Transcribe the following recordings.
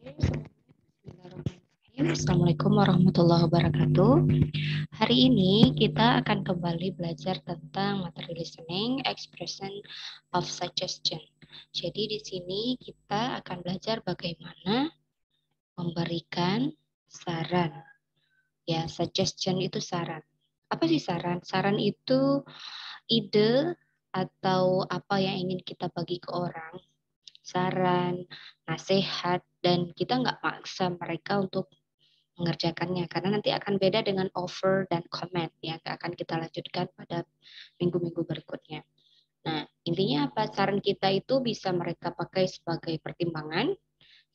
Bismillahirrahmanirrahim. Assalamualaikum warahmatullahi wabarakatuh. Hari ini kita akan kembali belajar tentang materi listening, expression of suggestion. Jadi di sini kita akan belajar bagaimana memberikan saran. Ya, suggestion itu saran. Apa sih saran? Saran itu ide atau apa yang ingin kita bagi ke orang, saran, nasihat, dan kita nggak maksa mereka untuk mengerjakannya karena nanti akan beda dengan offer dan comment yang akan kita lanjutkan pada minggu-minggu berikutnya. Nah, intinya apa? Saran kita itu bisa mereka pakai sebagai pertimbangan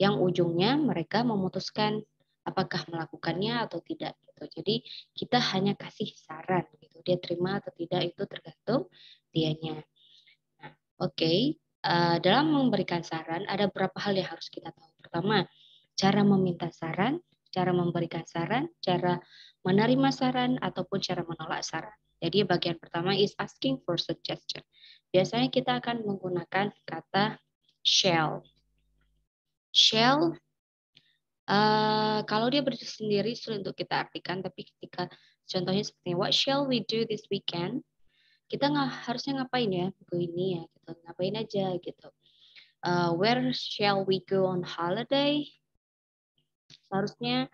yang ujungnya mereka memutuskan apakah melakukannya atau tidak gitu. Jadi kita hanya kasih saran gitu. Dia terima atau tidak itu tergantung dianya. Nah, oke. Dalam memberikan saran ada beberapa hal yang harus kita tahu. Pertama, cara meminta saran, cara memberikan saran, cara menerima saran, ataupun cara menolak saran. Jadi bagian pertama is asking for suggestion. Biasanya kita akan menggunakan kata shall. Shall, kalau dia berdiri sendiri sulit untuk kita artikan, tapi ketika contohnya seperti what shall we do this weekend, kita nggak harusnya ngapain ya, begini ya, gitu. Ngapain aja gitu. Where shall we go on holiday? Seharusnya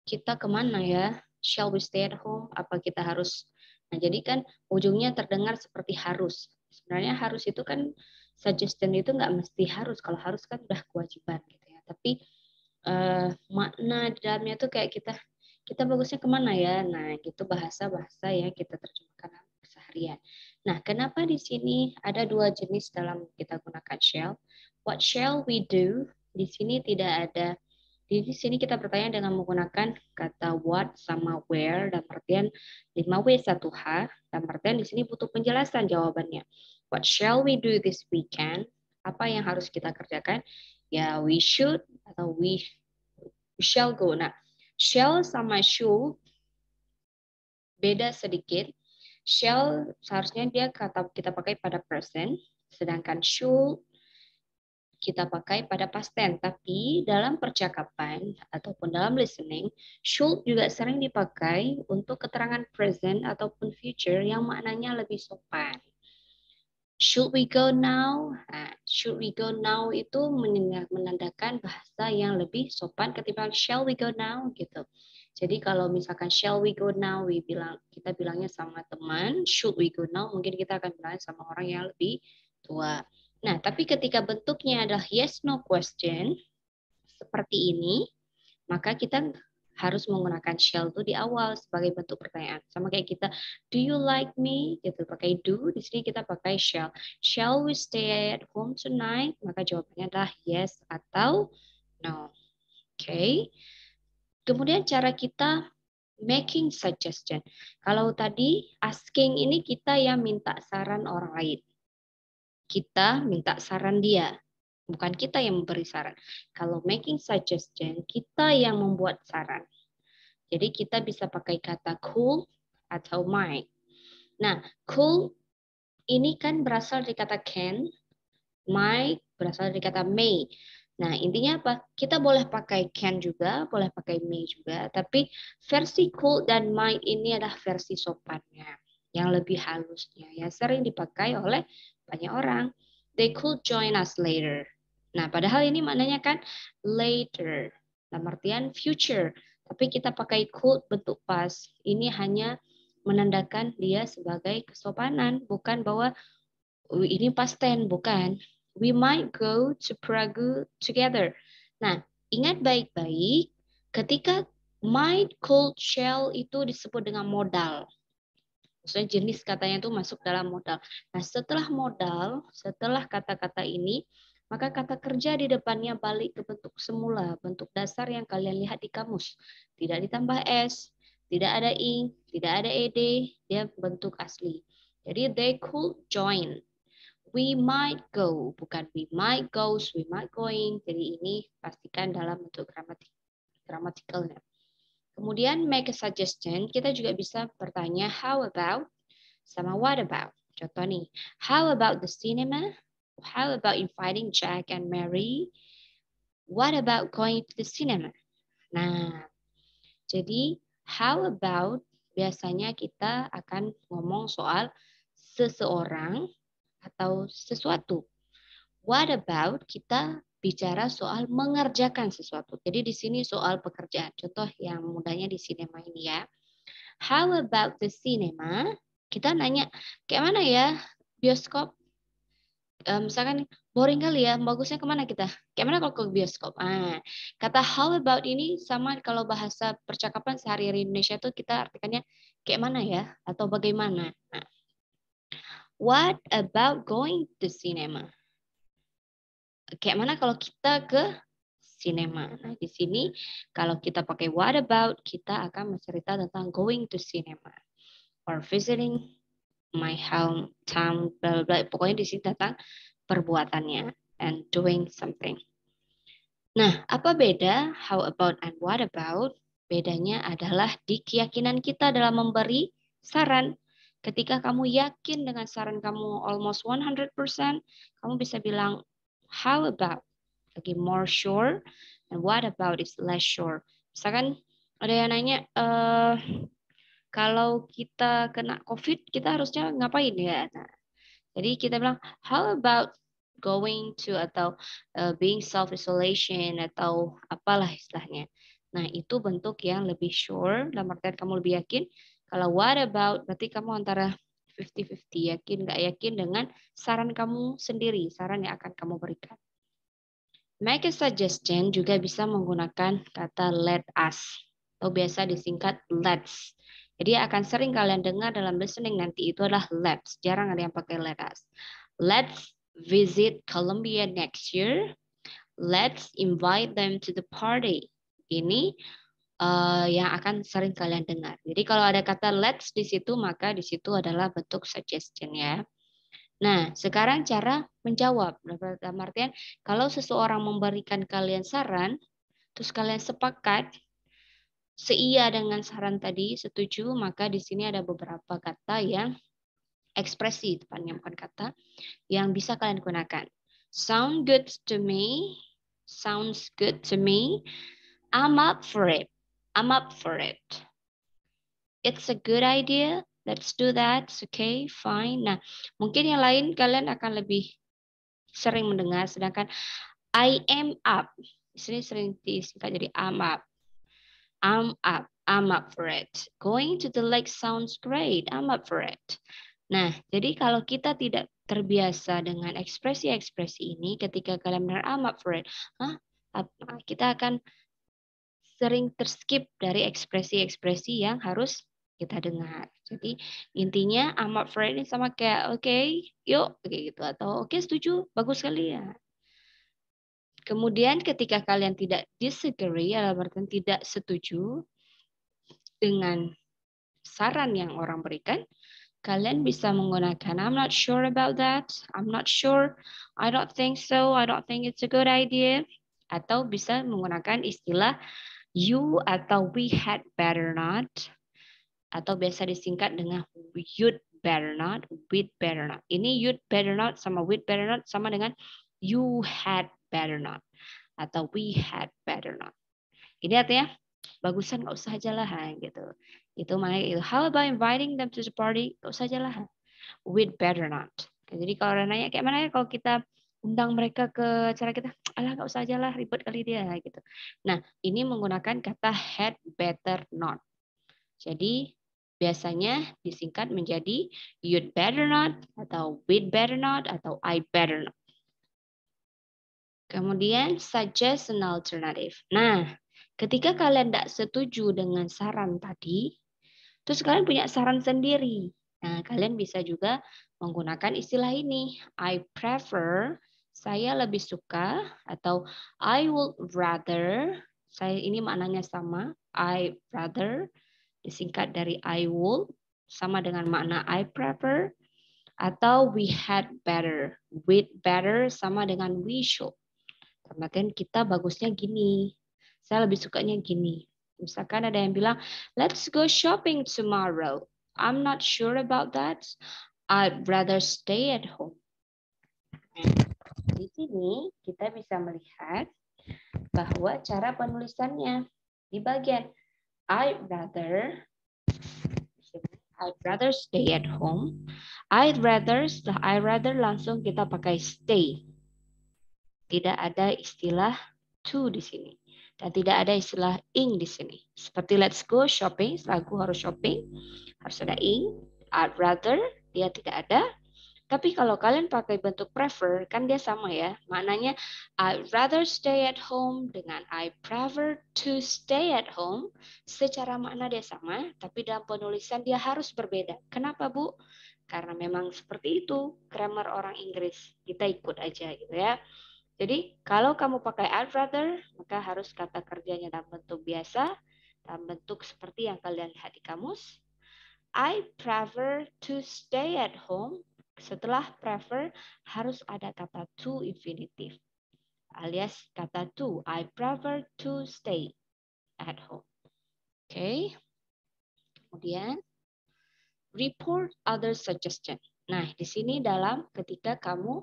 kita kemana ya? Shall we stay at home? Apa kita harus? Nah, jadi kan ujungnya terdengar seperti harus. Sebenarnya harus itu kan suggestion itu nggak mesti harus. Kalau harus kan udah kewajiban gitu ya. Tapi makna di dalamnya tuh kayak kita bagusnya kemana ya? Nah, gitu bahasa-bahasa yang kita terjemahkan seharian. Nah, kenapa di sini ada dua jenis dalam kita gunakan shall? What shall we do? Di sini tidak ada. Di sini kita bertanya dengan menggunakan kata what sama where dan artian 5W1H dan artian di sini butuh penjelasan jawabannya. What shall we do this weekend? Apa yang harus kita kerjakan? Ya, we should atau we shall go. Nah, shall sama should beda sedikit. Shall seharusnya dia kata kita pakai pada present, sedangkan should kita pakai pada past tense. Tapi dalam percakapan ataupun dalam listening, should juga sering dipakai untuk keterangan present ataupun future yang maknanya lebih sopan. Should we go now? Nah, should we go now itu menandakan bahasa yang lebih sopan ketimbang shall we go now gitu. Jadi kalau misalkan shall we go now, kita bilangnya sama teman, should we go now mungkin kita akan bilangnya sama orang yang lebih tua. Nah, tapi ketika bentuknya adalah yes no question seperti ini, maka kita harus menggunakan shall itu di awal sebagai bentuk pertanyaan. Sama kayak kita, do you like me? Gitu, pakai do, di sini kita pakai shall. Shall we stay at home tonight? Maka jawabannya adalah yes atau no. Oke. Okay. Kemudian cara kita making suggestion. Kalau tadi asking ini kita yang minta saran orang lain. Kita minta saran dia, bukan kita yang memberi saran. Kalau making suggestion, kita yang membuat saran. Jadi kita bisa pakai kata cool atau might. Nah, cool ini kan berasal dari kata can, might berasal dari kata may. Nah, intinya apa? Kita boleh pakai can juga, boleh pakai may juga, tapi versi cool dan might ini adalah versi sopannya, yang lebih halusnya, yang sering dipakai oleh banyak orang. They could join us later. Nah, padahal ini maknanya kan later, dalam artian future. Tapi kita pakai could bentuk past. Ini hanya menandakan dia sebagai kesopanan, bukan bahwa ini past tense, bukan. We might go to Prague together. Nah, ingat baik-baik, ketika might, could, shall itu disebut dengan modal. Maksudnya jenis katanya itu masuk dalam modal. Nah, setelah modal, setelah kata-kata ini, maka kata kerja di depannya balik ke bentuk semula, bentuk dasar yang kalian lihat di kamus. Tidak ditambah S, tidak ada ing, tidak ada ed, dia bentuk asli. Jadi they could join. We might go, bukan we might goes, we might going. Jadi ini pastikan dalam bentuk gramatikalnya. Kemudian make a suggestion, kita juga bisa bertanya how about sama what about. Contoh nih, how about the cinema? How about inviting Jack and Mary? What about going to the cinema? Nah, jadi how about biasanya kita akan ngomong soal seseorang atau sesuatu. What about kita bicara soal mengerjakan sesuatu. Jadi di sini soal pekerjaan. Contoh yang mudahnya di sinema ini ya. How about the cinema? Kita nanya, kayak mana ya bioskop? Misalkan boring kali ya, bagusnya kemana kita? Kayak mana kalau ke bioskop? Kata how about ini sama kalau bahasa percakapan sehari-hari Indonesia tuh kita artikannya kayak mana ya? Atau bagaimana? Nah, what about going to cinema? Kayak mana kalau kita ke cinema? Nah, di sini kalau kita pakai what about, kita akan bercerita tentang going to cinema or visiting my hometown, bla bla. Pokoknya di sini tentang perbuatannya and doing something. Nah, apa beda how about and what about? Bedanya adalah di keyakinan kita dalam memberi saran. Ketika kamu yakin dengan saran kamu almost 100%, kamu bisa bilang how about, lagi more sure, and what about is less sure. Misalkan ada yang nanya, kalau kita kena COVID, kita harusnya ngapain ya? Nah, jadi kita bilang, how about going to atau being self-isolation atau apalah istilahnya. Nah, itu bentuk yang lebih sure, dalam artian kamu lebih yakin. Kalau what about, berarti kamu antara 50-50, yakin nggak yakin dengan saran kamu sendiri, saran yang akan kamu berikan. Make a suggestion juga bisa menggunakan kata let us, atau biasa disingkat let's. Jadi akan sering kalian dengar dalam listening nanti itu adalah let's. Jarang ada yang pakai let us. Let's visit Colombia next year. Let's invite them to the party. Ini yang akan sering kalian dengar. Jadi kalau ada kata let's di situ, maka di situ adalah bentuk suggestion ya. Nah, sekarang cara menjawab. Dalam artian, kalau seseorang memberikan kalian saran, terus kalian sepakat, seia dengan saran tadi, setuju, maka di sini ada beberapa kata yang ekspresi, tepatnya bukan kata, yang bisa kalian gunakan. Sound good to me. Sounds good to me. I'm up for it. I'm up for it. It's a good idea. Let's do that. Okay, fine. Nah, mungkin yang lain kalian akan lebih sering mendengar, sedangkan I am up. Di sini sering disingkat jadi I'm up. I'm up. I'm up for it. Going to the lake sounds great. I'm up for it. Nah, jadi kalau kita tidak terbiasa dengan ekspresi-ekspresi ini, ketika kalian benar I'm up for it, kita akan sering terskip dari ekspresi-ekspresi yang harus kita dengar. Jadi intinya I'm up for it ini sama kayak oke, yuk kayak gitu, atau oke setuju, bagus sekali ya. Kemudian ketika kalian tidak disagree, dalam artian tidak setuju dengan saran yang orang berikan, kalian bisa menggunakan I'm not sure about that, I'm not sure, I don't think so, I don't think it's a good idea. Atau bisa menggunakan istilah you atau we had better not. Atau biasa disingkat dengan you'd better not, we'd better not. Ini you'd better not sama we'd better not sama dengan you had better not. Atau we had better not. Ini artinya bagusan nggak usah aja lah gitu. Itu makanya itu. How about inviting them to the party? Nggak usah aja lah. We'd better not. Jadi kalau orang nanya kayak mana ya kalau kita undang mereka ke acara kita, alah nggak usah aja lah, ribet kali dia gitu. Nah ini menggunakan kata had better not. Jadi biasanya disingkat menjadi you'd better not atau we'd better not atau I better not. Kemudian suggest an alternative. Nah, ketika kalian tidak setuju dengan saran tadi, terus kalian punya saran sendiri. Nah, kalian bisa juga menggunakan istilah ini. I prefer, saya lebih suka, atau I would rather, saya ini maknanya sama. I rather, disingkat dari I would, sama dengan makna I prefer, atau we had better. We'd better sama dengan we should. Kemudian kita bagusnya gini. Saya lebih sukanya gini. Misalkan ada yang bilang, let's go shopping tomorrow. I'm not sure about that. I'd rather stay at home. Di sini kita bisa melihat bahwa cara penulisannya di bagian I'd rather stay at home. Setelah I'd rather langsung kita pakai stay. Tidak ada istilah to di sini. Dan tidak ada istilah ing di sini. Seperti let's go shopping, setelah aku harus shopping, harus ada ing. I'd rather, dia tidak ada. Tapi kalau kalian pakai bentuk prefer, kan dia sama ya. Maknanya I'd rather stay at home dengan I prefer to stay at home. Secara makna dia sama, tapi dalam penulisan dia harus berbeda. Kenapa, Bu? Karena memang seperti itu grammar orang Inggris. Kita ikut aja gitu ya. Jadi kalau kamu pakai I'd rather, maka harus kata kerjanya dalam bentuk biasa, dalam bentuk seperti yang kalian lihat di kamus. I prefer to stay at home. Setelah prefer harus ada kata to infinitive alias kata to. I prefer to stay at home. Oke. Kemudian report other suggestion. Nah, di sini dalam ketika kamu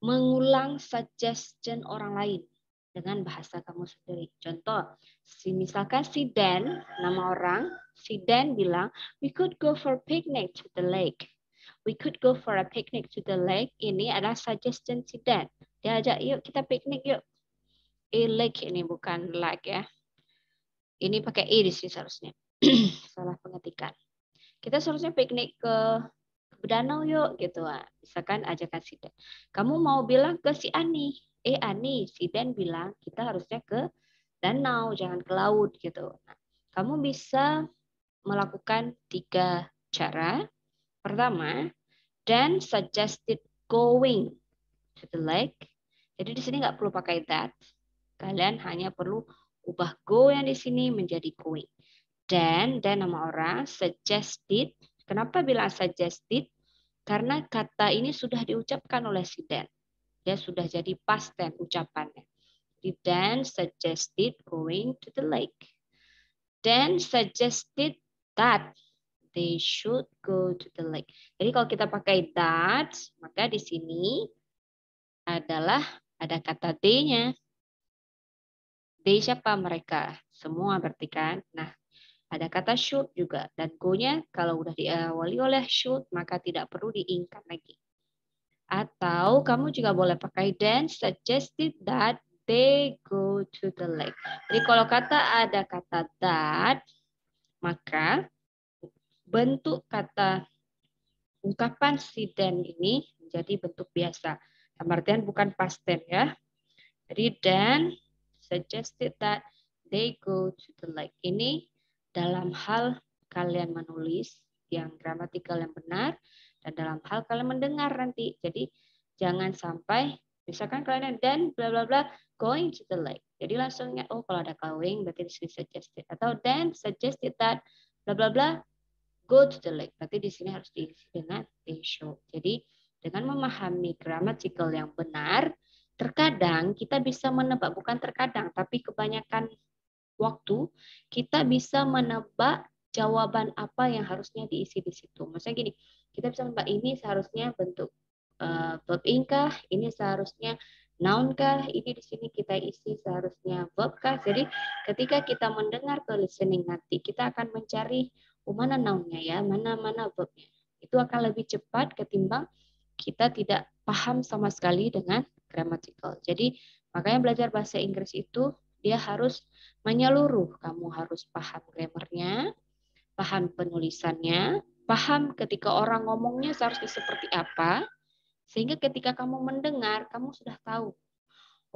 mengulang suggestion orang lain dengan bahasa kamu sendiri. Contoh, misalkan si Dan, nama orang, si Dan bilang, we could go for picnic to the lake. We could go for a picnic to the lake. Ini adalah suggestion si Dan. Dia ajak, yuk kita piknik yuk. Lake ini bukan lake ya. Ini pakai di sini seharusnya. Salah pengetikan. Kita seharusnya piknik ke danau yuk gitu. Misalkan ajakan si Dan. Kamu mau bilang ke si Ani. Ani, si Dan bilang kita harusnya ke danau, jangan ke laut gitu. Nah, kamu bisa melakukan 3 cara. Pertama, Dan suggested going to the lake. Jadi di sini nggak perlu pakai that. Kalian hanya perlu ubah go yang di sini menjadi going. Dan nama orang suggested. Kenapa bilang suggested? Karena kata ini sudah diucapkan oleh si Dan. Dia sudah jadi past tense ucapannya. Jadi Dan suggested going to the lake. Dan suggested that they should go to the lake. Jadi kalau kita pakai that, maka di sini adalah ada kata they-nya. They siapa? Mereka. Semua berarti kan. Nah, ada kata should juga. Dan go-nya kalau udah diawali oleh should, maka tidak perlu diingkat lagi. Atau kamu juga boleh pakai Dan suggested that they go to the lake. Jadi kalau ada kata that, maka bentuk kata ungkapan si Dan ini menjadi bentuk biasa. Artian bukan past tense ya. Jadi Dan suggested that they go to the lake. Ini dalam hal kalian menulis yang gramatikal yang benar dan dalam hal kalian mendengar nanti. Jadi jangan sampai misalkan kalian dan bla bla bla going to the lake. Jadi langsungnya kalau ada going berarti di sini suggested atau then suggested that bla bla bla go to the lake. Berarti di sini harus diisi dengan they should. Jadi dengan memahami grammatical yang benar, terkadang kita bisa menebak, bukan terkadang, tapi kebanyakan waktu kita bisa menebak jawaban apa yang harusnya diisi di situ. Maksudnya gini, kita bisa menebak ini seharusnya bentuk verb ing kah, ini seharusnya noun kah, ini di sini kita isi seharusnya verb kah. Jadi ketika kita mendengar ke listening nanti, kita akan mencari mana nounnya ya, mana verbnya. Itu akan lebih cepat ketimbang kita tidak paham sama sekali dengan grammatical. Jadi makanya belajar bahasa Inggris itu dia harus menyeluruh. Kamu harus paham grammarnya, paham penulisannya, paham ketika orang ngomongnya seharusnya seperti apa, sehingga ketika kamu mendengar, kamu sudah tahu.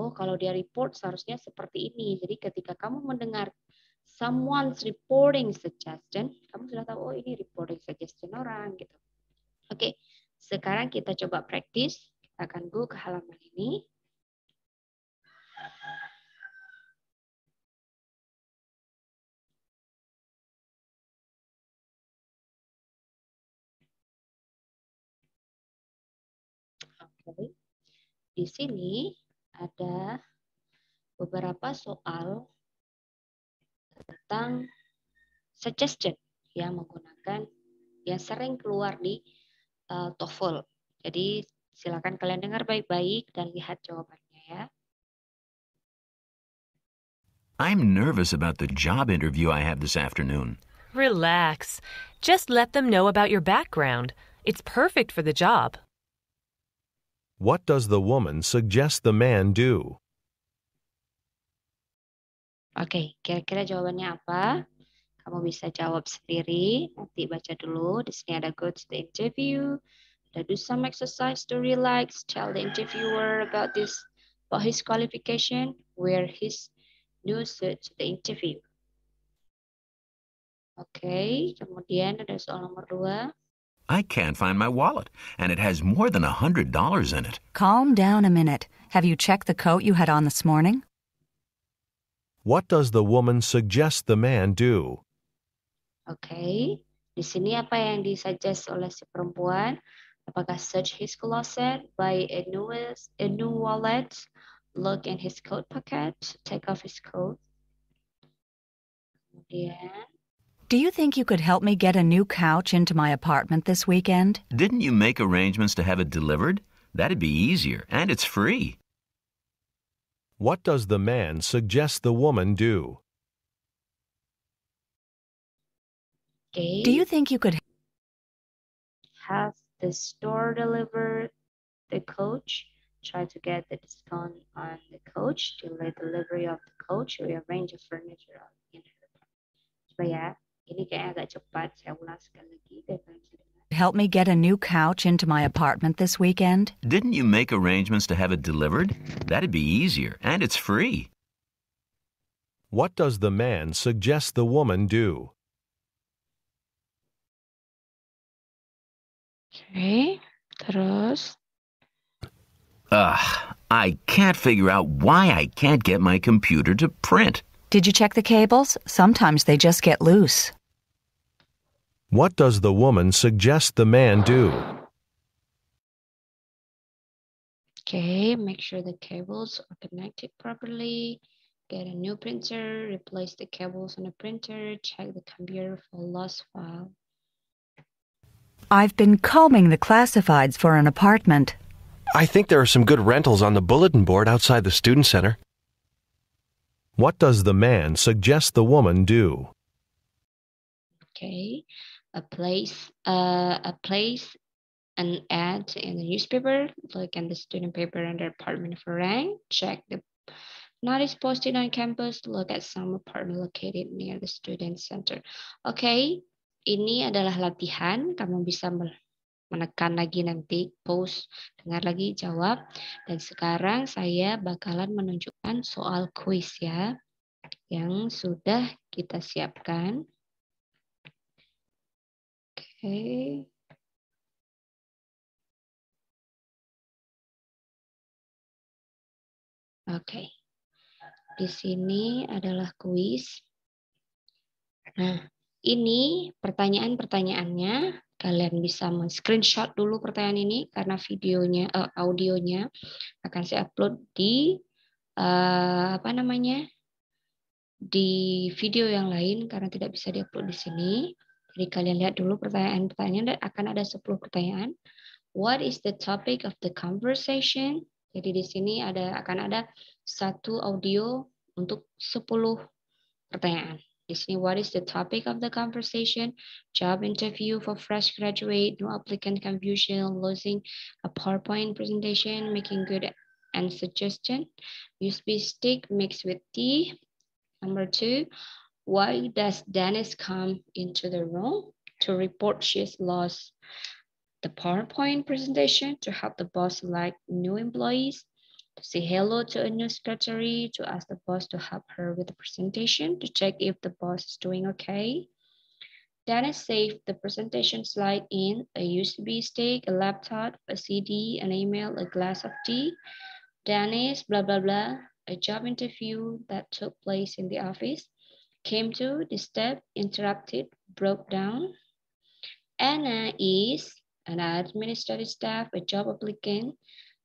Oh, kalau dia report seharusnya seperti ini. Jadi ketika kamu mendengar someone's reporting suggestion, kamu sudah tahu, oh ini reporting suggestion orang gitu. Oke, sekarang kita coba praktis. Kita akan go ke halaman ini. Oke. Di sini ada beberapa soal tentang suggestion yang menggunakan yang sering keluar di TOEFL. Jadi silakan kalian dengar baik-baik dan lihat jawabannya ya. I'm nervous about the job interview I have this afternoon. Relax. Just let them know about your background. It's perfect for the job. What does the woman suggest the man do? Oke, kira-kira jawabannya apa? Kamu bisa jawab sendiri. Nanti baca dulu. Di sini ada go to the interview. Ada do some exercise to relax. Tell the interviewer about his qualification. Wear his new suit to the interview. Oke, kemudian ada soal nomor 2. I can't find my wallet, and it has more than $100 in it. Calm down a minute. Have you checked the coat you had on this morning? What does the woman suggest the man do? Oke, di sini apa yang disuggest oleh si perempuan? Apakah search his closet, buy a new wallet, look in his coat pocket, take off his coat? Kemudian, Do you think you could help me get a new couch into my apartment this weekend? Didn't you make arrangements to have it delivered? That'd be easier, and it's free. What does the man suggest the woman do? okay, Do you think you could have the store deliver the coach? Try to get the discount on the coach, delay delivery of the coach, rearrange the furniture in her apartment. Coba ya, ini kayaknya agak cepat. Saya ulang sekali lagi biar kalian bisa dengar. help me get a new couch into my apartment this weekend? Didn't you make arrangements to have it delivered? That'd be easier, and it's free. What does the man suggest the woman do? Oke, terus I can't figure out why I can't get my computer to print. Did you check the cables? Sometimes they just get loose. What does the woman suggest the man do? okay, make sure the cables are connected properly. Get a new printer, replace the cables on the printer, check the computer for lost file. I've been combing the classifieds for an apartment. I think there are some good rentals on the bulletin board outside the student center. What does the man suggest the woman do? Okay, place an ad in the newspaper, look in the student paper under apartment for rank, check the notice posted on campus, look at some apartment located near the student center. Okay, ini adalah latihan, kamu bisa menekan lagi nanti, pause, dengar lagi, jawab. Dan sekarang saya bakalan menunjukkan soal kuis ya, yang sudah kita siapkan. Oke. Oke. Di sini adalah kuis. Nah, ini pertanyaan-pertanyaannya. Kalian bisa men-screenshot dulu pertanyaan ini karena audionya akan saya upload di di video yang lain karena tidak bisa diupload di sini. Jadi kalian lihat dulu pertanyaan-pertanyaan dan akan ada 10 pertanyaan. What is the topic of the conversation? Jadi di sini akan ada satu audio untuk 10 pertanyaan. Di sini, what is the topic of the conversation? Job interview for fresh graduate, no applicant confusion, losing a PowerPoint presentation, making good and suggestion, USB stick mixed with tea. Number 2, why does Dennis come into the room? To report she's lost the PowerPoint presentation, to help the boss select new employees, to say hello to a new secretary, to ask the boss to help her with the presentation, to check if the boss is doing okay. Dennis saved the presentation slide in a USB stick, a laptop, a CD, an email, a glass of tea. Dennis, blah, blah, blah, a job interview that took place in the office, came to the step, interrupted, broke down. Anna is an administrative staff, a job applicant,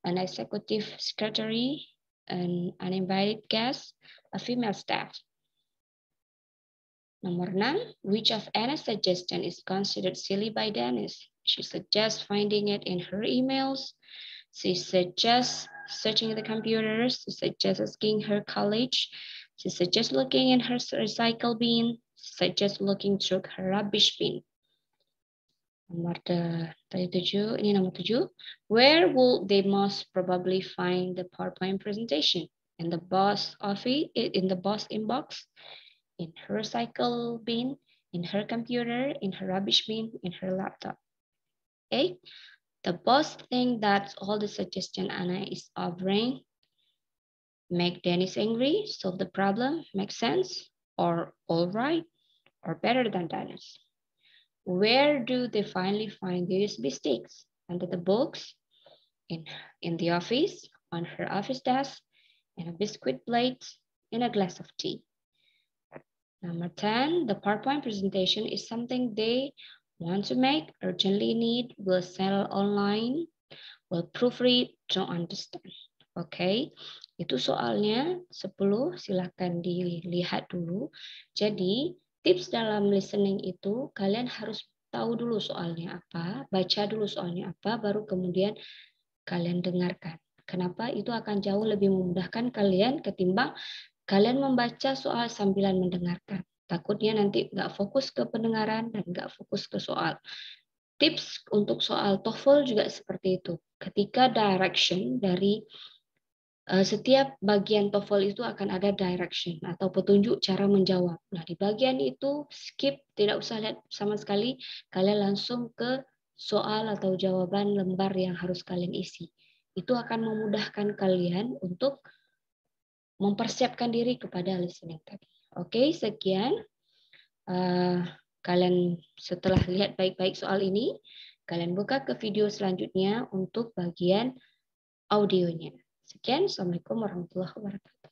an executive secretary, an uninvited guest, a female staff. Number 9, which of Anna's suggestion is considered silly by Dennis? She suggests finding it in her emails. She suggests searching the computers. She suggests asking her colleague She suggests looking in her recycle bin. Suggests looking through her rubbish bin. Ini nomor 7. Where will they most probably find the PowerPoint presentation? In the boss office, in the boss inbox, in her recycle bin, in her computer, in her rubbish bin, in her laptop. Okay. The boss thinks that all the suggestion Anna is offering make Dennis angry, solve the problem, make sense, or all right, or better than Dennis. Where do they finally find the USB sticks? Under the books, in the office, on her office desk, in a biscuit plate, in a glass of tea. Number 10, the PowerPoint presentation is something they want to make, urgently need, will sell online, will proofread, don't understand. Oke, itu soalnya 10, silahkan dilihat dulu. Jadi, tips dalam listening itu, kalian harus tahu dulu soalnya apa, baca dulu soalnya apa, baru kemudian kalian dengarkan. Kenapa? Itu akan jauh lebih memudahkan kalian ketimbang kalian membaca soal sambilan mendengarkan. Takutnya nanti nggak fokus ke pendengaran dan nggak fokus ke soal. Tips untuk soal TOEFL juga seperti itu. Ketika direction dari setiap bagian TOEFL itu akan ada direction atau petunjuk cara menjawab. Nah, di bagian itu skip, tidak usah lihat sama sekali, kalian langsung ke soal atau jawaban lembar yang harus kalian isi. Itu akan memudahkan kalian untuk mempersiapkan diri kepada listening tadi. Oke, sekian. Kalian setelah lihat baik-baik soal ini, kalian buka ke video selanjutnya untuk bagian audionya. Sekian, Assalamualaikum warahmatullahi wabarakatuh.